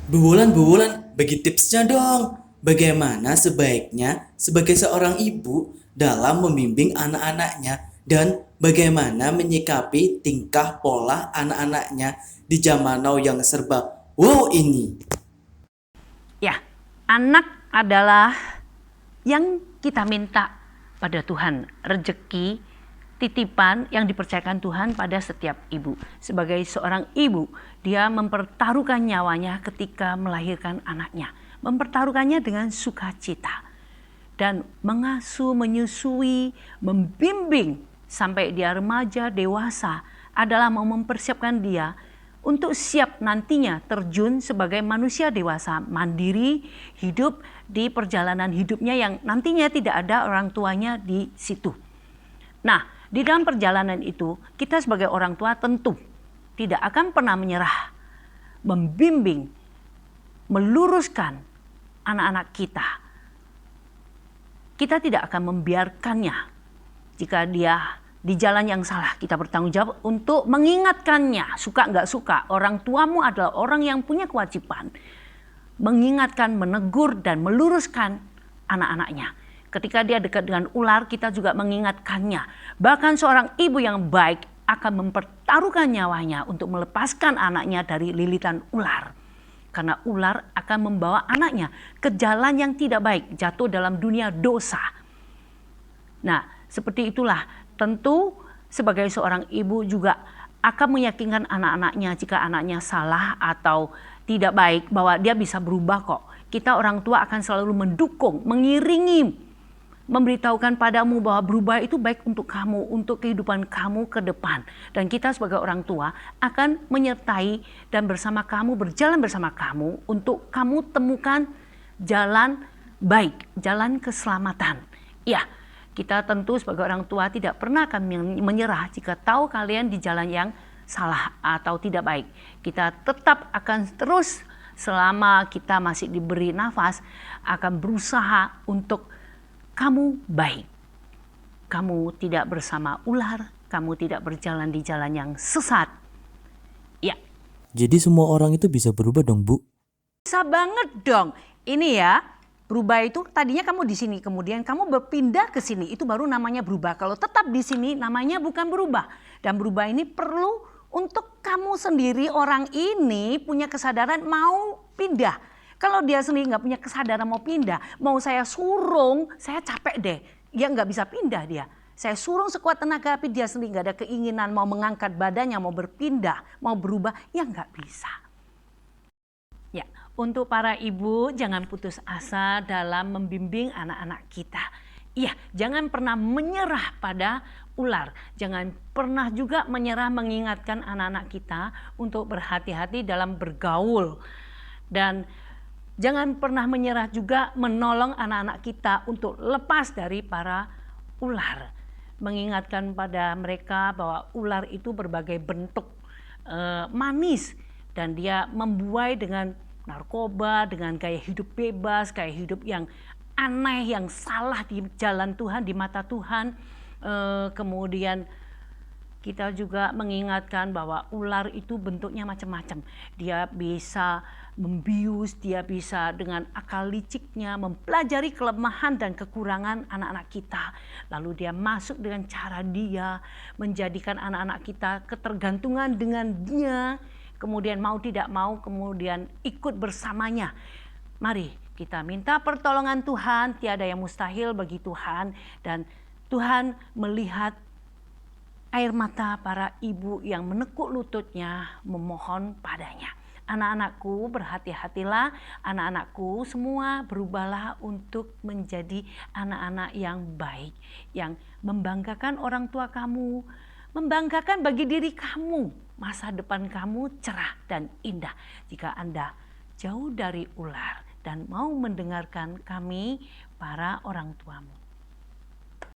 Bu bagi tipsnya dong. Bagaimana sebaiknya sebagai seorang ibu dalam membimbing anak-anaknya dan bagaimana menyikapi tingkah pola anak-anaknya di zaman now yang serba wow ini. Ya, anak adalah yang kita minta pada Tuhan, rejeki, titipan yang dipercayakan Tuhan pada setiap ibu. Sebagai seorang ibu, dia mempertaruhkan nyawanya ketika melahirkan anaknya, mempertaruhkannya dengan sukacita dan mengasuh, menyusui, membimbing sampai dia remaja, dewasa adalah mau mempersiapkan dia untuk siap nantinya terjun sebagai manusia dewasa, mandiri, hidup di perjalanan hidupnya yang nantinya tidak ada orang tuanya di situ. Nah, di dalam perjalanan itu, kita sebagai orang tua tentu tidak akan pernah menyerah, membimbing, meluruskan anak-anak kita. Kita tidak akan membiarkannya jika dia di jalan yang salah. Kita bertanggung jawab untuk mengingatkannya, suka nggak suka. Orang tuamu adalah orang yang punya kewajiban mengingatkan, menegur, dan meluruskan anak-anaknya. Ketika dia dekat dengan ular, kita juga mengingatkannya. Bahkan seorang ibu yang baik akan mempertaruhkan nyawanya untuk melepaskan anaknya dari lilitan ular. Karena ular akan membawa anaknya ke jalan yang tidak baik, jatuh dalam dunia dosa. Nah, seperti itulah tentu sebagai seorang ibu juga akan meyakinkan anak-anaknya jika anaknya salah atau tidak baik bahwa dia bisa berubah kok. Kita orang tua akan selalu mendukung, mengiringi, memberitahukan padamu bahwa berubah itu baik untuk kamu, untuk kehidupan kamu ke depan. Dan kita sebagai orang tua akan menyertai dan bersama kamu, berjalan bersama kamu untuk kamu temukan jalan baik, jalan keselamatan. Ya, kita tentu sebagai orang tua tidak pernah akan menyerah jika tahu kalian di jalan yang salah atau tidak baik. Kita tetap akan terus selama kita masih diberi nafas akan berusaha untuk kamu baik. Kamu tidak bersama ular, kamu tidak berjalan di jalan yang sesat. Ya. Jadi semua orang itu bisa berubah dong, Bu? Bisa banget dong. Ini ya, berubah itu tadinya kamu di sini, kemudian kamu berpindah ke sini, itu baru namanya berubah. Kalau tetap di sini namanya bukan berubah. Dan berubah ini perlu untuk kamu sendiri orang ini punya kesadaran mau pindah. Kalau dia sendiri nggak punya kesadaran mau pindah, mau saya surung, saya capek deh. Dia nggak bisa pindah dia. Saya surung sekuat tenaga tapi dia sendiri nggak ada keinginan mau mengangkat badannya, mau berpindah, mau berubah, ya nggak bisa. Ya, untuk para ibu jangan putus asa dalam membimbing anak-anak kita. Iya, jangan pernah menyerah pada ular. Jangan pernah juga menyerah mengingatkan anak-anak kita untuk berhati-hati dalam bergaul. Dan jangan pernah menyerah juga menolong anak-anak kita untuk lepas dari para ular. Mengingatkan pada mereka bahwa ular itu berbagai bentuk manis. Dan dia membuai dengan narkoba, dengan gaya hidup bebas, gaya hidup yang aneh, yang salah di jalan Tuhan, di mata Tuhan. Kemudian kita juga mengingatkan bahwa ular itu bentuknya macam-macam. Dia bisa membius, dia bisa dengan akal liciknya mempelajari kelemahan dan kekurangan anak-anak kita. Lalu dia masuk dengan cara dia menjadikan anak-anak kita ketergantungan dengan dia. Kemudian mau tidak mau kemudian ikut bersamanya. Mari kita minta pertolongan Tuhan, tiada yang mustahil bagi Tuhan. Dan Tuhan melihat air mata para ibu yang menekuk lututnya memohon padanya. Anak-anakku berhati-hatilah, anak-anakku semua berubahlah untuk menjadi anak-anak yang baik. Yang membanggakan orang tua kamu, membanggakan bagi diri kamu. Masa depan kamu cerah dan indah jika Anda jauh dari ular dan mau mendengarkan kami para orang tuamu.